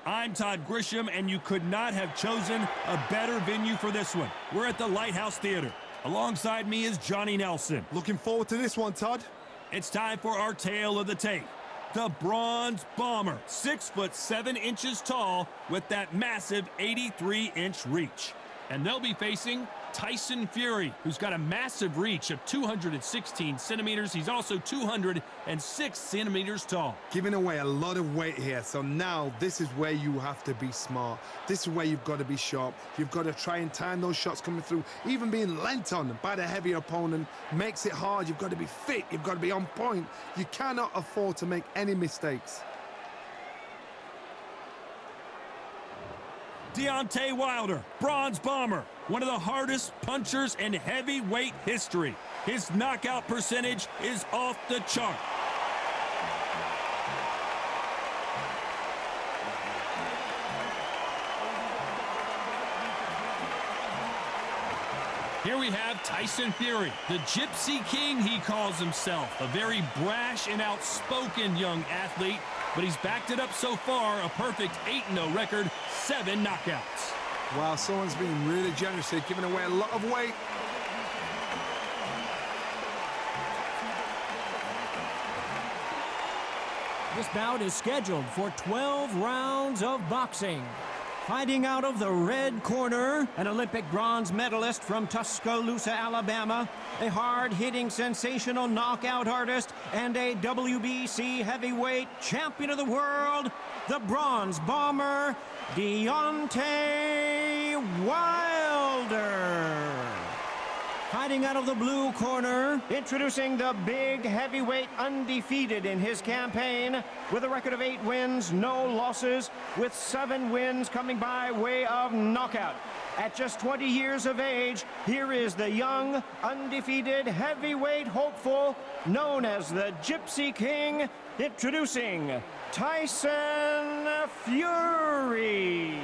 I'm Todd Grisham, and you could not have chosen a better venue for this one. We're at the Lighthouse Theater. Alongside me is Johnny Nelson. Looking forward to this one, Todd. It's time for our tale of the tape. The Bronze Bomber, 6'7" tall with that massive 83-inch reach. And they'll be facing Tyson Fury, who's got a massive reach of 216 centimeters. He's also 206 centimeters tall. Giving away a lot of weight here, so now this is where you have to be smart. This is where you've got to be sharp. You've got to try and time those shots coming through. Even being lent on by the heavier opponent makes it hard. You've got to be fit. You've got to be on point. You cannot afford to make any mistakes. Deontay Wilder, Bronze Bomber, one of the hardest punchers in heavyweight history. His knockout percentage is off the chart. Here we have Tyson Fury, the Gypsy King he calls himself. A very brash and outspoken young athlete, but he's backed it up so far, a perfect 8-0 record, 7 knockouts. Wow, someone's being really generous here, giving away a lot of weight. This bout is scheduled for 12 rounds of boxing. Fighting out of the red corner, an Olympic bronze medalist from Tuscaloosa, Alabama, a hard-hitting, sensational knockout artist, and a WBC heavyweight champion of the world, the Bronze Bomber, Deontay Wilder. Fighting out of the blue corner, introducing the big heavyweight, undefeated in his campaign, with a record of 8 wins, no losses, with 7 wins coming by way of knockout. At just 20 years of age, here is the young, undefeated heavyweight hopeful, known as the Gypsy King, introducing Tyson Fury.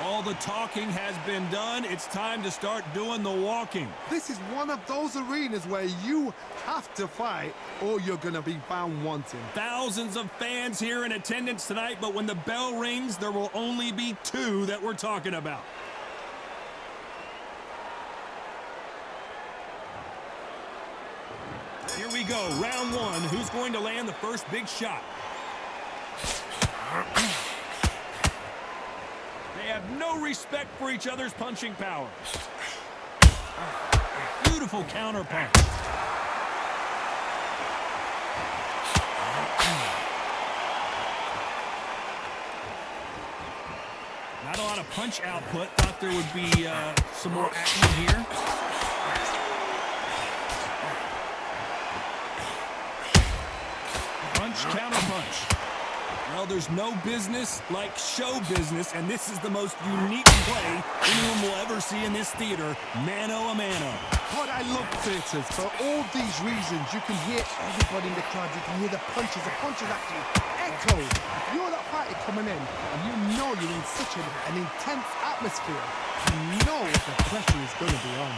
All the talking has been done. It's time to start doing the walking. This is one of those arenas where you have to fight or you're going to be found wanting. Thousands of fans here in attendance tonight, but when the bell rings, there will only be 2 that we're talking about. Here we go, round 1. Who's going to land the first big shot? They have no respect for each other's punching power. Beautiful counter punch. Not a lot of punch output. Thought there would be some more action here. Punch, counter punch. Well, there's no business like show business, and this is the most unique play anyone will ever see in this theater, mano a mano. But I love theatres. For all these reasons, you can hear everybody in the crowd. You can hear the punches actually echo. If you're that fighter coming in, and you know you're in such an intense atmosphere, you know the pressure is going to be on.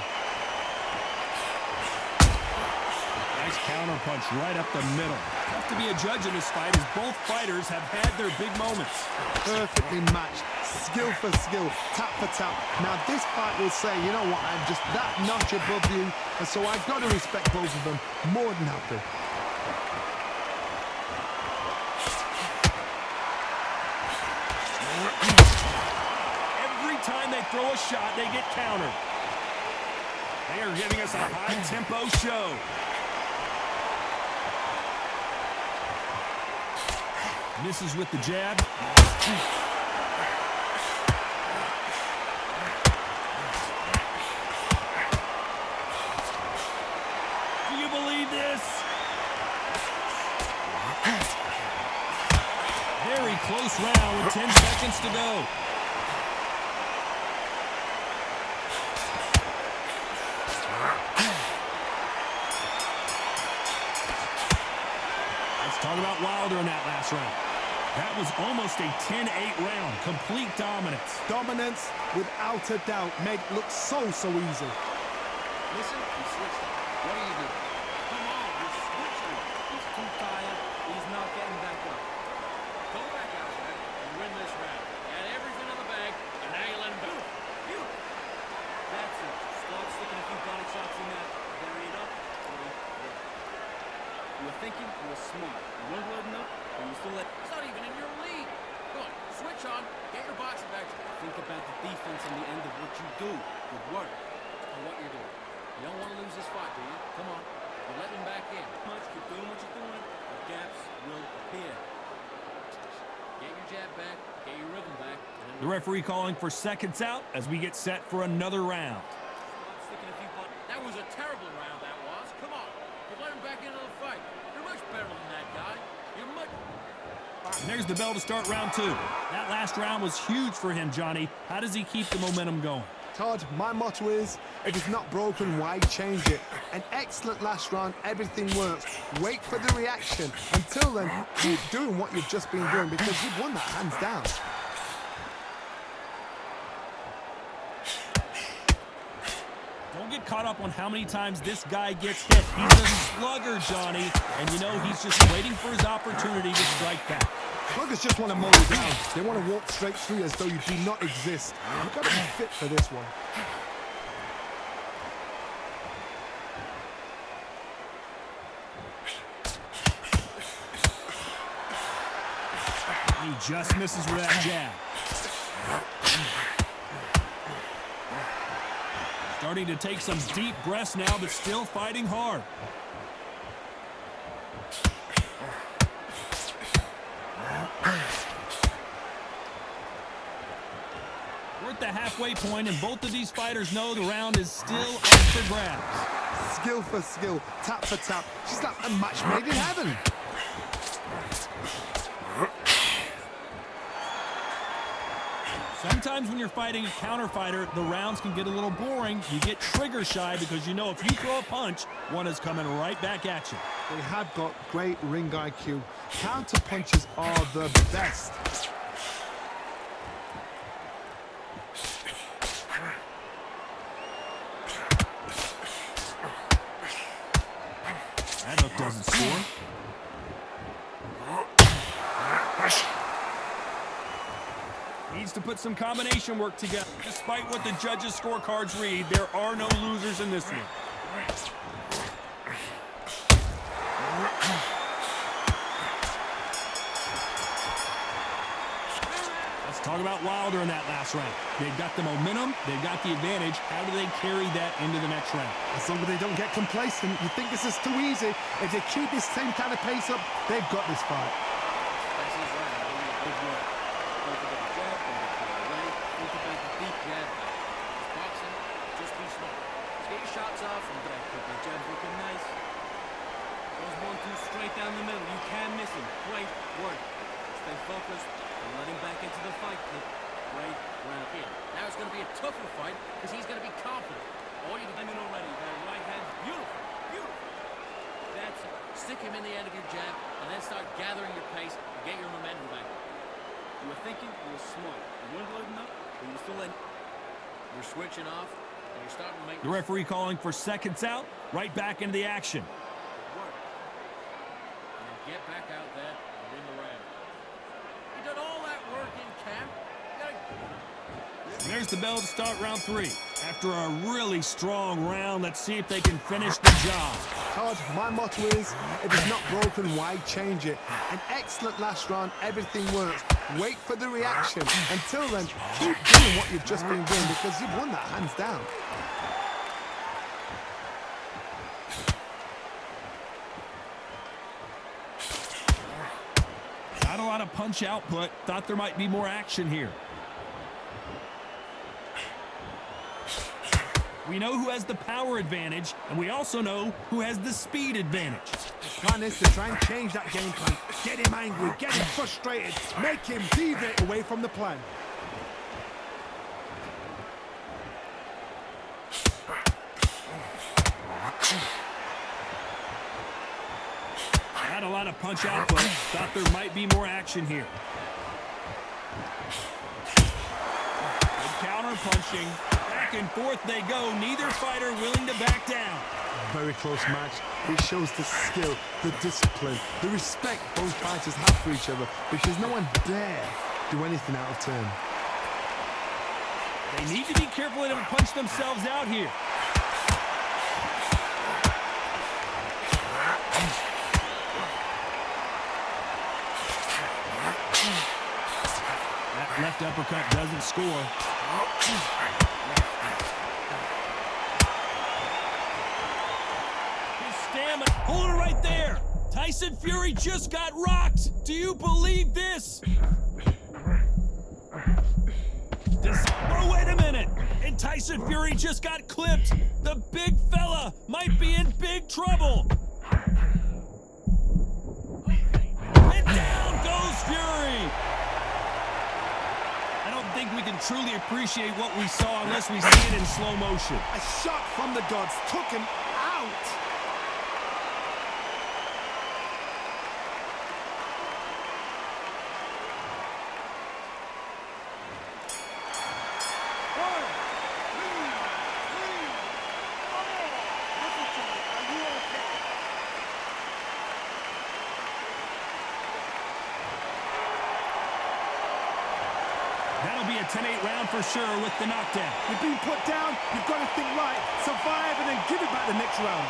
Nice counter punch right up the middle. Tough to be a judge in this fight as both fighters have had their big moments. Perfectly matched, skill for skill, tap for tap. Now this fight will say, you know what, I'm just that notch above you, and so I've got to respect both of them more than happy. Every time they throw a shot, they get countered. They are giving us a high-tempo show. Misses with the jab. Do you believe this? Very close round with 10 seconds to go. Let's talk about Wilder in that last round. That was almost a 10-8 round. Complete dominance. Dominance, without a doubt, made it look so easy. Listen, he switched him. What do you do? Come on, you switched him. He's too tired. He's not getting back up. Go back out there and smart. You weren't loading up, but you still let... It's not even in your league. Go on, switch on, get your boxing back. Think about the defense and the end of what you do. Good work. And what you're doing. You don't want to lose this fight, do you? Come on. You're letting him back in. Keep doing what you're doing. The gaps will appear. Get your jab back. Get your rhythm back. The referee calling for seconds out as we get set for another round. That was a terrible round, that was. Come on. You let him back into the fight. You're much better than that guy. You're much... And there's the bell to start round 2. That last round was huge for him, Johnny. How does he keep the momentum going? Todd, my motto is, if it's not broken, why change it? An excellent last round, everything works. Wait for the reaction. Until then, keep doing what you've just been doing because you've won that hands down. Don't get caught up on how many times this guy gets hit. He's a slugger, Johnny, and you know he's just waiting for his opportunity to strike back. Sluggers just want to mow you down. They want to walk straight through as though you do not exist. You've got to be fit for this one. He just misses with that jab. Starting to take some deep breaths now, but still fighting hard. We're at the halfway point, and both of these fighters know the round is still up for grabs. Skill for skill, tap for tap. Just like a match made in heaven. Sometimes when you're fighting a counter fighter, the rounds can get a little boring. You get trigger shy because you know if you throw a punch, one is coming right back at you. They have got great ring IQ. Counter punches are the best. That hook doesn't score. Needs to put some combination work together. Despite what the judges' scorecards read, there are no losers in this one. Let's talk about Wilder in that last round. They've got the momentum, they've got the advantage. How do they carry that into the next round? As long as they don't get complacent, you think this is too easy. If they keep this same kind of pace up, they've got this fight. Shots off and back. The jab looking nice. Goes 1-2 straight down the middle. You can miss him. Great work. Stay focused and let him back into the fight. Great round here. Now it's going to be a tougher fight because he's going to be confident. All you can do already. That right hand, beautiful, beautiful. That's it. Stick him in the end of your jab and then start gathering your pace and get your momentum back. You were thinking, you were smart. You weren't loading up, but you were still in. You're switching off. The referee calling for seconds out, right back into the action. Work. And get back out there and win the round. You did all that work in camp. And there's the bell to start round 3. After a really strong round, let's see if they can finish the job. Todd, my motto is, if it's not broken, why change it? An excellent last round, everything works. Wait for the reaction. Until then, keep doing what you've just been doing because you've won that hands down. Not a lot of punch output. Thought there might be more action here. We know who has the power advantage, and we also know who has the speed advantage. The plan is to try and change that game plan. Get him angry, get him frustrated, make him deviate away from the plan. Not a lot of punch output. Thought there might be more action here. Good counter punching. Back and forth they go. Neither fighter willing to back down. Very close match. It shows the skill, the discipline, the respect both fighters have for each other because no one dare do anything out of turn. They need to be careful they don't punch themselves out here. left uppercut doesn't score. His stamina. Hold it right there. Tyson Fury just got rocked. Do you believe this? Oh, wait a minute. And Tyson Fury just got clipped. The big fella might be in big trouble. And down goes Fury. I don't think we can truly appreciate what we saw unless we see it in slow motion. A shot from the gods took him out. That'll be a 10-8 round for sure with the knockdown. You've been put down, you've got to think right, survive, and then give it back the next round.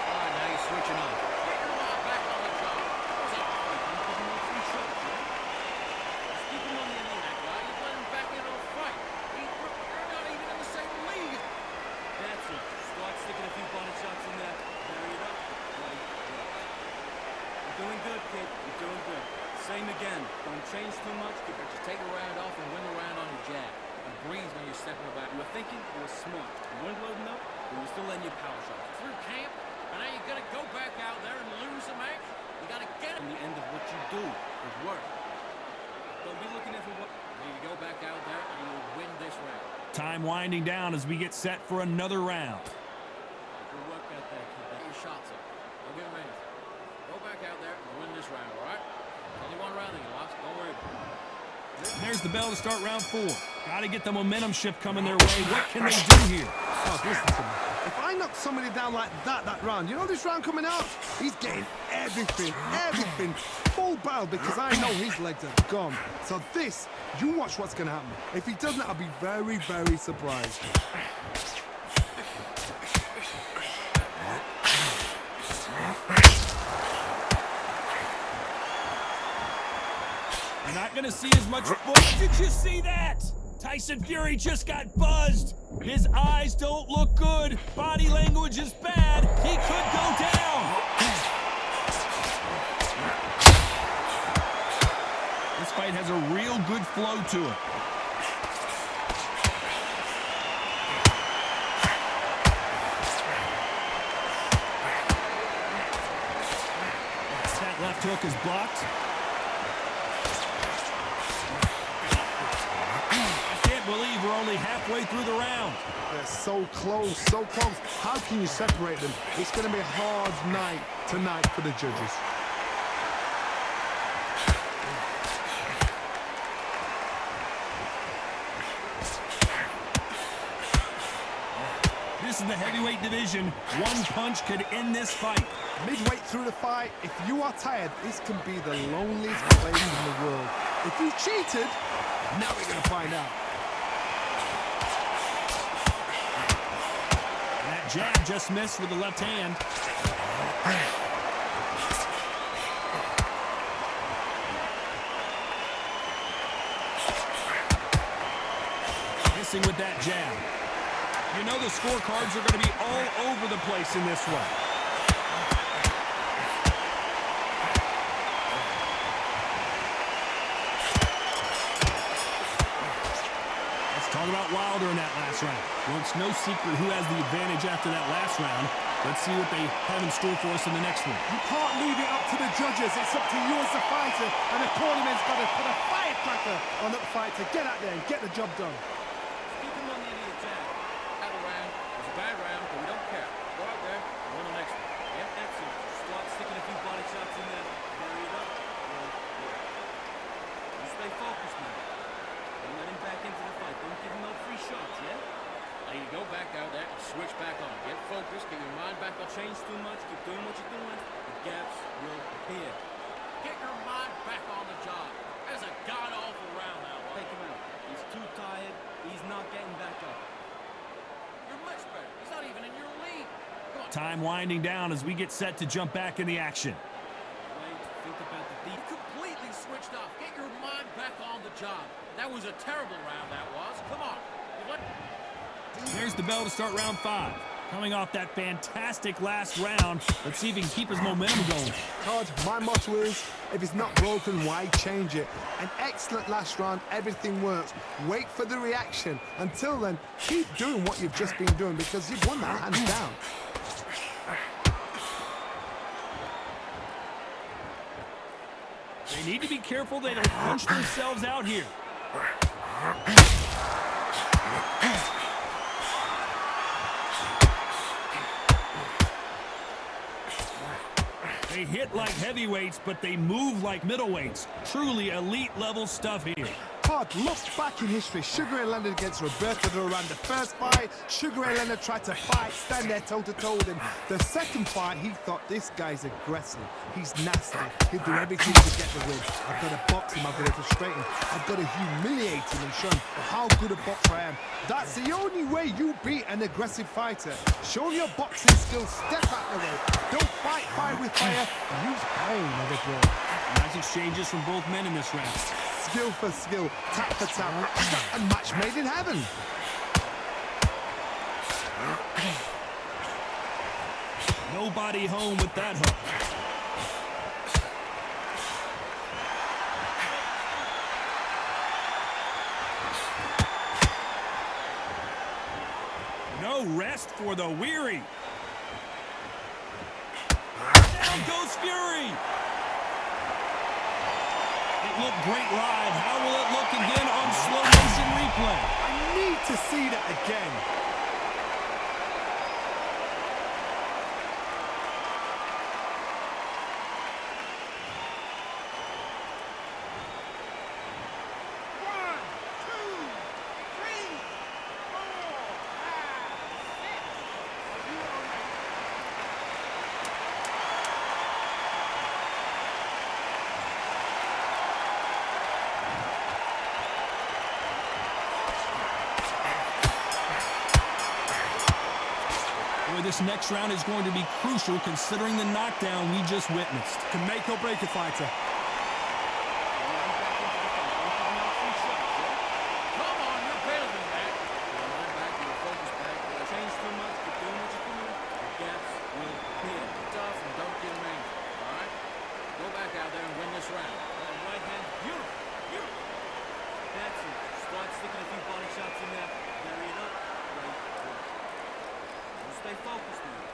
Now you're switching on. Get your mind back on the job. What's up? I'm giving him 3 shots, yeah? Just keep him on the end of that guy. You let him back into a fight. You're not even in the same league. That's it. Start sticking a few body shots in there. Carry it up. Right. You're doing good, kid. You're doing good. Same again. Don't change too much. Just take a round off and win the round on your jab. And breathe when you're stepping back. You were thinking, you were smart. You weren't loading up, but you were still letting your power shots. Through camp, and now you're gonna go back out there and lose the match? You gotta get And him. the end of what you do is work. Don't be looking at for what. You need to go back out there and you'll win this round. Time winding down as we get set for another round. Good work out there, kid. Get your shots up. Don't give him anything. Go back out there and win this round, all right? Only one round that you lost. Don't worry about it. There's the bell to start round 4. Got to get the momentum shift coming their way. What can they do here? Oh, listen to me. If I knock somebody down like that round, you know this round coming out? He's getting everything, full barrel, because I know his legs are gone. So this, you watch what's going to happen. If he doesn't, I'll be very, very surprised. You're not going to see as much. Did you see that? Tyson Fury just got buzzed. His eyes don't look good. Body language is bad. He could go down. This fight has a real good flow to it. That left hook is blocked. Believe we're only halfway through the round. They're so close, so close. How can you separate them? It's going to be a hard night tonight for the judges. This is the heavyweight division. One punch could end this fight. Midway through the fight, if you are tired, this can be the loneliest place in the world. If you cheated, now we're going to find out. That jab just missed with the left hand. Missing with that jab. You know the scorecards are going to be all over the place in this one. Talk about Wilder in that last round. Well, it's no secret who has the advantage after that last round. Let's see what they have in store for us in the next one. You can't leave it up to the judges. It's up to you as the fighter, and the tournament's got to put a firecracker on that fight to get out there and get the job done. Keep him on the end of your jab. Had a round. It was a bad round, but we don't care. Go out there and win the next one. Yep, that's it. Start sticking a few body shots in there. Carry it up. You stay focused, man. Don't let him back into the fight. Don't give him no free shots, yeah? Now you go back out there and switch back on. Get focused. Get your mind back on. Change too much. Keep doing what you're doing. The gaps will appear. Get your mind back on the job. That's a god-awful round now. Take him out. He's too tired. He's not getting back up. You're much better. He's not even in your league. Come on. Time winding down as we get set to jump back in the action. Wait, think about the deep. completely switched off. Get your mind back on the job. That was a terrible round, that was. Come on. There's the bell to start round 5. Coming off that fantastic last round, let's see if he can keep his momentum going. Todd, my motto is, if it's not broken, why change it? An excellent last round, everything works. Wait for the reaction. Until then, keep doing what you've just been doing because you've won that hands down. They need to be careful they don't punch themselves out here. They hit like heavyweights, but they move like middleweights. Truly elite level stuff here. Todd, look back in history. Sugar Ray Leonard against Roberto Duran. The first fight, Sugar Ray Leonard tried to fight, stand there toe-to-toe with him. The second fight, he thought, this guy's aggressive. He's nasty. He'll do everything to get the win. I've got to box him. I've got to frustrate him. I've got to humiliate him and show him how good a boxer I am. That's the only way you beat an aggressive fighter. Show him your boxing skills. Step out the way. Don't fight fire with fire. Use pain as a draw. Nice exchanges from both men in this round. Skill for skill, tap for tap, a match made in heaven. Nobody home with that hook. No rest for the weary. Down goes Fury. It looked great live. How will it look again on slow motion replay? I need to see that again. This next round is going to be crucial considering the knockdown we just witnessed. Can make or break a fighter. Come on, you're better than that. Back, you're focused back. Change too much, keep doing what you're doing. The gaps will appear. Tough and don't get angry, all right? Go back out there and win this round. Right hand, beautiful, beautiful. That's it. Start sticking a few body shots in there. Carry it up. Right. Stay focused, man.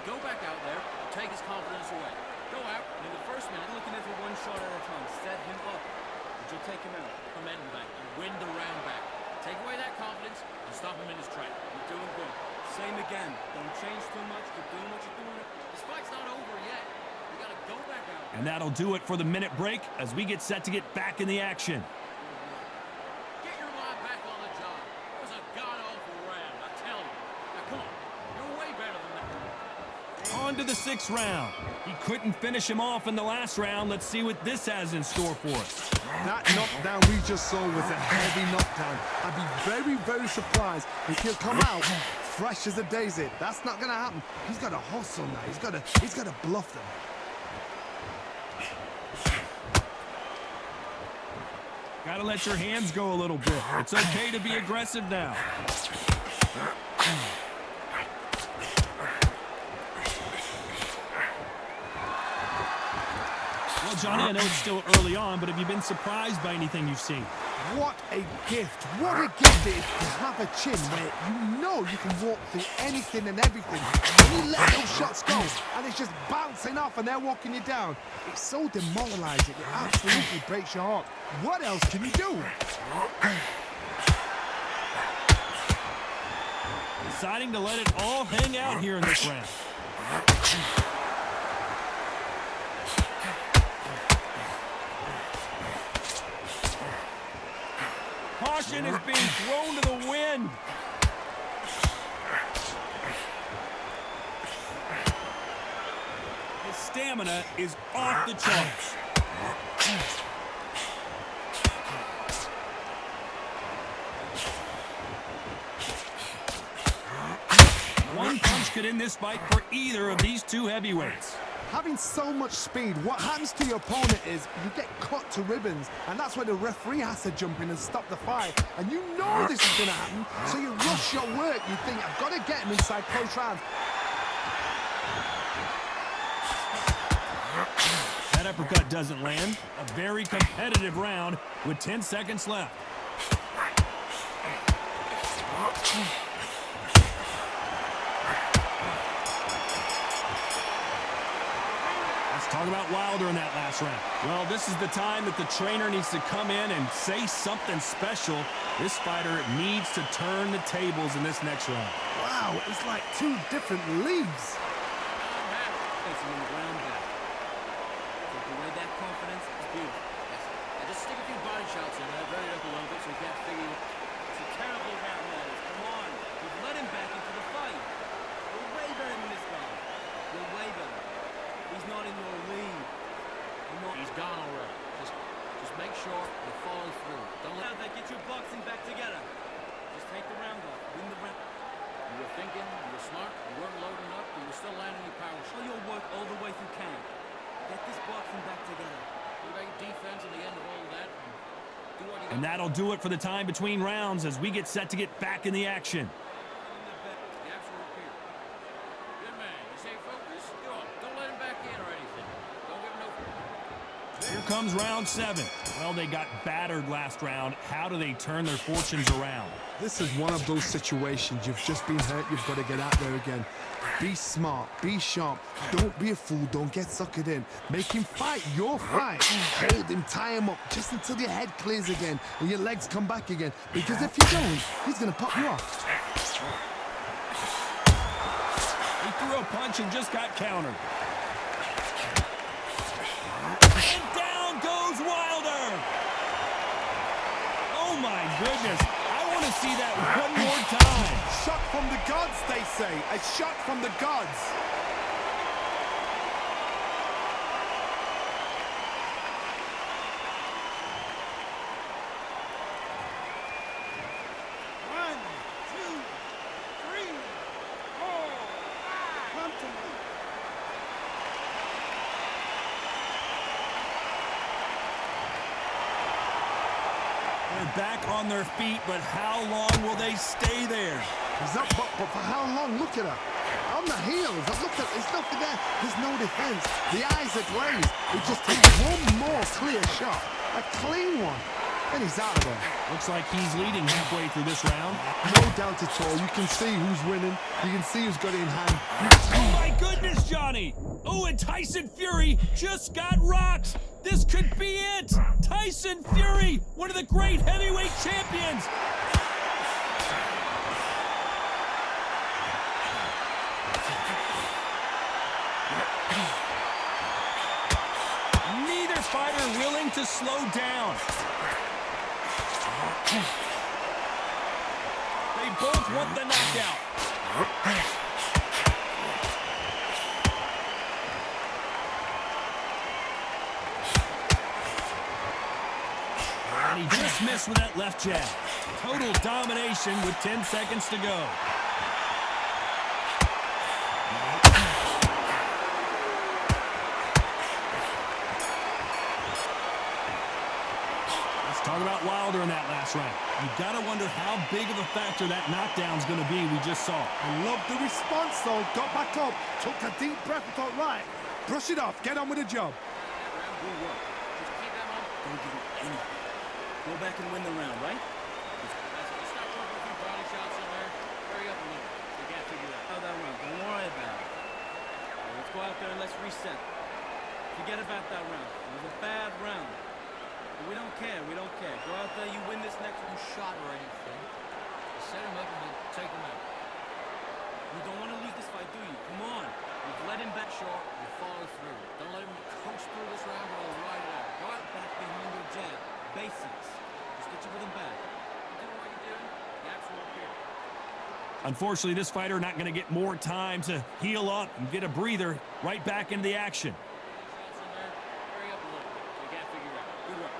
Go back out there and take his confidence away. Go out in the first minute. Looking at it one shot at a time. Set him up. But you'll take him out. Momentum back and win the round back. Take away that confidence and stop him in his track. You're doing good. Same again. Don't change too much. Keep doing what you're doing. This fight's not over yet. You gotta go back out. And that'll do it for the minute break as we get set to get back in the action. Get your mind back on the job. It was a god-awful round, I tell you. Now come on. You're way better than that. On to the 6th round. He couldn't finish him off in the last round. Let's see what this has in store for us. That knockdown we just saw was a heavy knockdown. I'd be very, very surprised if he'll come out fresh as a daisy. That's not going to happen. He's got to hustle now. He's got to bluff them. Gotta let your hands go a little bit. It's okay to be aggressive now. Well, Johnny, I know it's still early on, but have you been surprised by anything you've seen? What a gift. What a gift it is to have a chin where you know you can walk through anything and everything. And you let those shots go, and it's just bouncing off and they're walking you down. It's so demoralizing. It absolutely breaks your heart. What else can you do? Deciding to let it all hang out here in this round. Caution is being thrown to the wind. His stamina is off the charts. One punch could end this fight for either of these two heavyweights. Having so much speed, what happens to your opponent is you get cut to ribbons, and that's where the referee has to jump in and stop the fight. And you know this is going to happen, so you rush your work. You think, I've got to get him inside close rounds. That uppercut doesn't land. A very competitive round with 10 seconds left. Let's talk about Wilder in that last round. Well, this is the time that the trainer needs to come in and say something special. This fighter needs to turn the tables in this next round. Wow, it's like two different leagues. Place him in the ground back. Take away that confidence. It's beautiful. Yes. Now just stick a few body shots in there, very up a little bit so you can't figure it. It's a terrible round, that is. Come on. We've let him back into the fight. You're way better than this guy. You're way better. He's not in your league. He's gone already. Just make sure you follow through. Don't let that. Get your boxing back together. Just take the round off. Win the round. You were thinking, you were smart, you weren't loading up, but you were still landing your power Show shots. your work all the way through camp. Get this boxing back together. Do great defense at the end of all of that. And do what you got. And that'll do it for the time between rounds as we get set to get back in the action. The absolute peer. Good man. You stay focused. Good. Don't let him back in or anything. Don't give him no. Here comes round 7. Well, they got battered last round. How do they turn their fortunes around? This is one of those situations. You've just been hurt. You've got to get out there again. Be smart. Be sharp. Don't be a fool. Don't get suckered in. Make him fight your fight. Hold him. Tie him up just until your head clears again and your legs come back again. Because if you don't, he's going to pop you off. He threw a punch and just got countered. And down goes Wilder. Oh my goodness. I want to see that one more time. Shot from the gods, they say. A shot from the gods. One, two, three, four, five. Come to me. They're back on their feet, but how long will they stay there? He's up, but for how long? Look at her. On the heels. Look at, there's nothing there. There's no defense. The eyes are glazed. He just takes one more clear shot. A clean one. And he's out of there. Looks like he's leading halfway through this round. No doubt at all. You can see who's winning. You can see who's got it in hand. Oh my goodness, Johnny! Oh, and Tyson Fury just got rocked! This could be it! Tyson Fury, one of the great heavyweight champions! Neither fighter willing to slow down. They both want the knockout. And he just missed with that left jab. Total domination with 10 seconds to go. Let's talk about Wilder in that last round. You gotta wonder how big of a factor that knockdown's gonna be we just saw. I love the response, though. Got back up, took a deep breath and thought, right, brush it off, get on with the job. Good work. Just keep them on. Don't give him anything. Go back and win the round, right? Let's start working a few body shots in there. Hurry up a little. You can't figure it out. How that round? Don't worry about it. Well, let's go out there and let's reset. Forget about that round. It was a bad round. But we don't care. We don't care. Go out there. You win this next one. No shot or anything. You set him up and then take him out. You don't want to lose this fight, do you? Come on. We've let him back short. You follow through. Don't let him coast through this round or he'll ride it out. Go out back behind your jab. Basics. Just get you with him back. You do what you're doing. The absolute peer. Unfortunately, this fighter not going to get more time to heal up and get a breather. Right back into the action. Shots in there. Hurry up a little bit. You can't figure it out. Good work.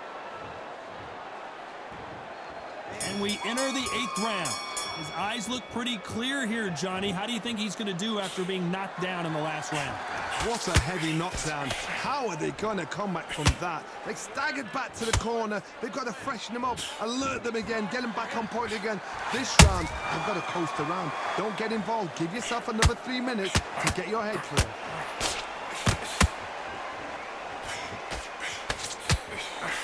And we enter the 8th round. His eyes look pretty clear here, Johnny. How do you think he's going to do after being knocked down in the last round? What a heavy knockdown. How are they going to come back from that? They staggered back to the corner. They've got to freshen them up, alert them again, get them back on point again. This round, they've got to coast around. Don't get involved. Give yourself another 3 minutes to get your head clear.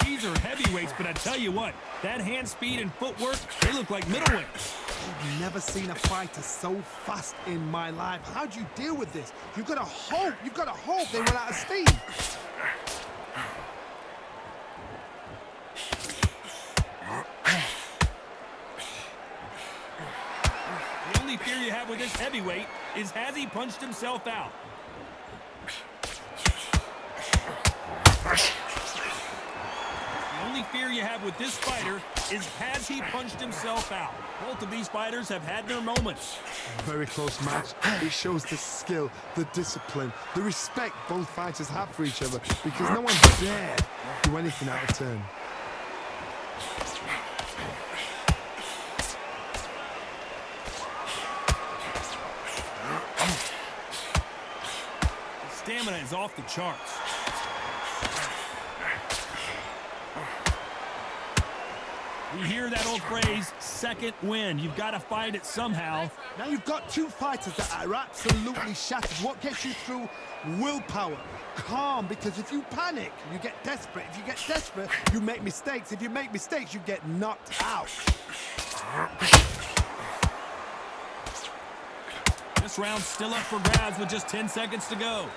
These are heavyweights, but I tell you what, that hand speed and footwork, they look like middleweights. I've never seen a fighter so fast in my life. How do you deal with this? You've got to hope they run out of steam. The only fear you have with this heavyweight is has he punched himself out? The only fear you have with this fighter is has he punched himself out? Both of these fighters have had their moments. Very close match. It shows the skill, the discipline, the respect both fighters have for each other because no one dared do anything out of turn. His stamina is off the charts. We hear that old phrase, second win. You've got to fight it somehow. Now you've got two fighters that are absolutely shattered. What gets you through? Willpower. Calm, because if you panic, you get desperate. If you get desperate, you make mistakes. If you make mistakes, you get knocked out. This round's still up for grabs with just 10 seconds to go.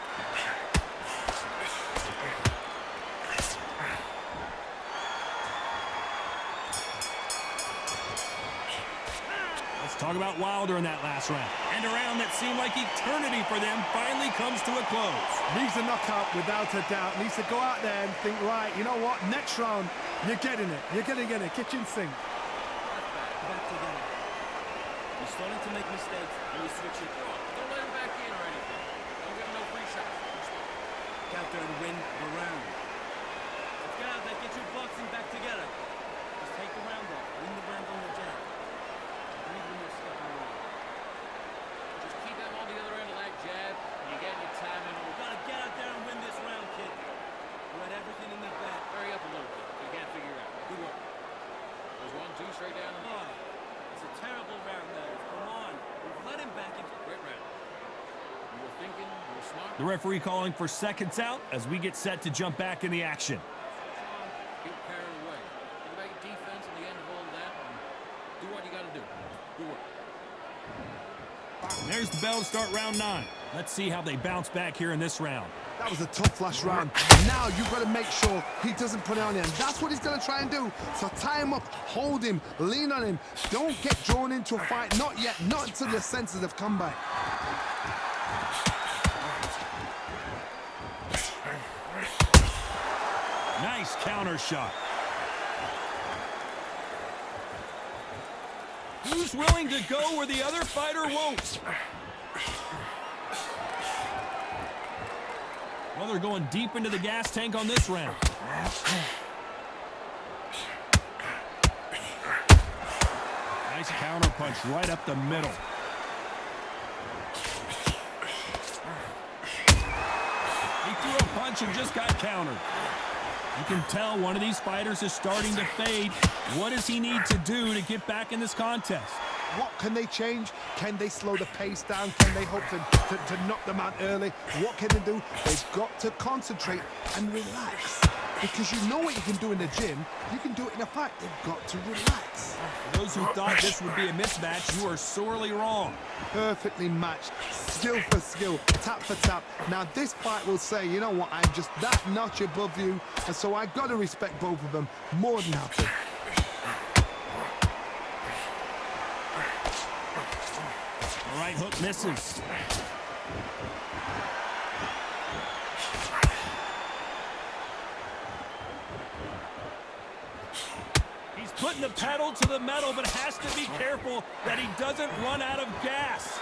Let's talk about Wilder in that last round. And a round that seemed like eternity for them finally comes to a close. Needs a knockout without a doubt. Needs to go out there and think, right, you know what? Next round, you're getting it. You're going to get it. Kitchen sink. Back together. You're starting to make mistakes and you switch it. Don't let him back in or anything. Don't give him no free shots. Get out there and win the round. Let's get out there, get your boxing back together. Just take the round off. Win the round on the jab. Breathe when you're stepping around. Just keep him on the other end of that jab, and you get your timing You on. gotta get out there and win this round, kid. You had everything in the bag. Hurry up a little bit. You can't figure it out. Good work. There's 1, 2 straight down the middle. Oh, it's a terrible round, guys. Come on. We've let him back into Great round. You were thinking, you were smart. The referee calling for seconds out as we get set to jump back in the action. Get carried away. Think about your defense and the end of all that, and do what you got to do. Good work. And there's the bell to start round 9. Let's see how they bounce back here in this round. That was a tough last round. Now you've got to make sure he doesn't put it on you. And that's what he's going to try and do. So tie him up, hold him, lean on him. Don't get drawn into a fight. Not yet. Not until your senses have come back. Nice counter shot. Who's willing to go where the other fighter won't? Well, they're going deep into the gas tank on this round. Nice counter punch right up the middle. He threw a punch and just got countered. You can tell one of these fighters is starting to fade. What does he need to do to get back in this contest? What can they change? Can they slow the pace down? Can they hope to knock them out early? What can they do? They've got to concentrate and relax. Because you know what you can do in the gym. You can do it in a fight. They've got to relax. For those who thought this would be a mismatch, you are sorely wrong. Perfectly matched. Skill for skill. Tap for tap. Now this fight will say, you know what? I'm just that notch above you. And so I've got to respect both of them. More than happy. All right, hook misses. He's putting the pedal to the metal, but has to be careful that he doesn't run out of gas.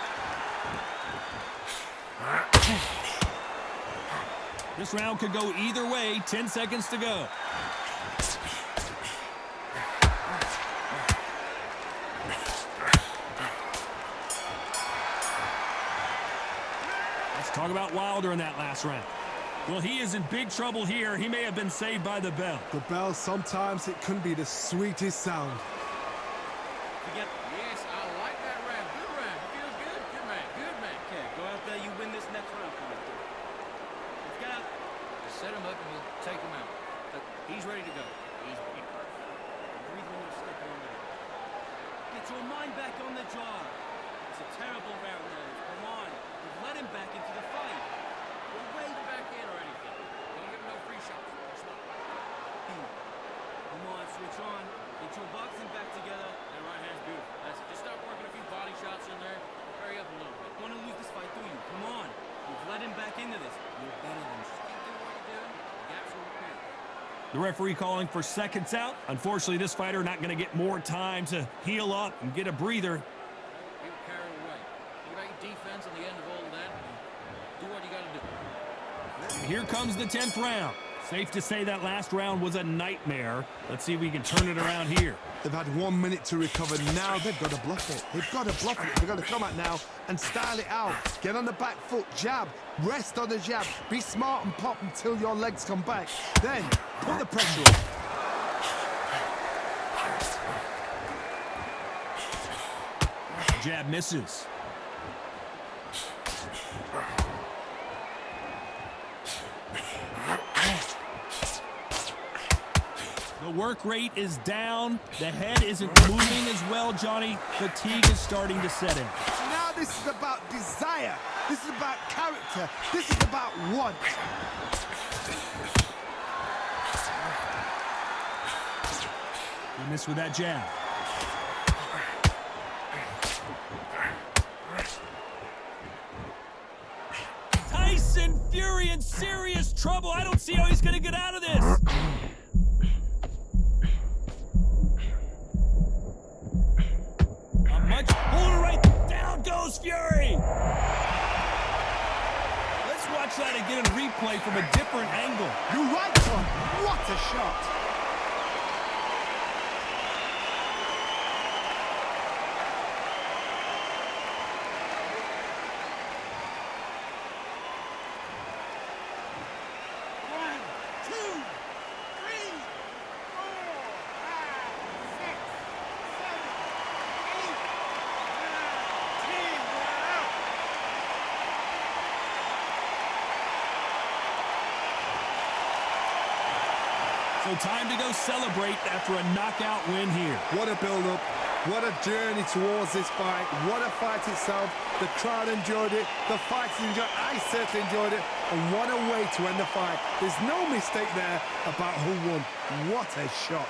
This round could go either way. 10 seconds to go. Talk about Wilder in that last round. Well, he is in big trouble here. He may have been saved by the bell. The bell, sometimes it can be the sweetest sound. Forget. Yes, I like that round. Good round. Feels good. Good man. Good man. Okay, go out there. You win this next round for me. Let's get out. Just set him up and we'll take him out. Look, he's ready to go. He's Breathe when you step on there. Get your mind back on the job. It's a terrible round now. Come on. You've let him back into the fight. We'll wait back in or anything. Don't give him no free shots. Come on, switch on. Get your boxing back together. That right hand's beautiful. That's it. Just start working a few body shots in there. Hurry up a little bit. Want to lose this fight, do you? Come on. You've let him back into this. You're better than Just keep doing what you're doing. The gaps will appear. The referee calling for seconds out. Unfortunately, this fighter not going to get more time to heal up and get a breather. You were carried away. Think about your defense on the end of all of that. Do what you got to do. Here comes the 10th round. Safe to say that last round was a nightmare. Let's see if we can turn it around here. They've had 1 minute to recover. Now they've got to bluff it. They've got to bluff it. They've got to come out now and style it out. Get on the back foot, jab. Rest on the jab. Be smart and pop until your legs come back. Then put the pressure on. Jab misses. The work rate is down. The head isn't moving as well, Johnny. Fatigue is starting to set in. Now this is about desire. This is about character. This is about want. He missed with that jab. Tyson Fury in serious trouble. I don't see how he's going to get out of this. Hold it right. Down goes Fury. Let's watch that again in replay from a different angle. You're right, Tom. What a shot. So time to go celebrate after a knockout win here. What a build-up. What a journey towards this fight. What a fight itself. The crowd enjoyed it. The fighters enjoyed it. I certainly enjoyed it. And what a way to end the fight. There's no mistake there about who won. What a shot.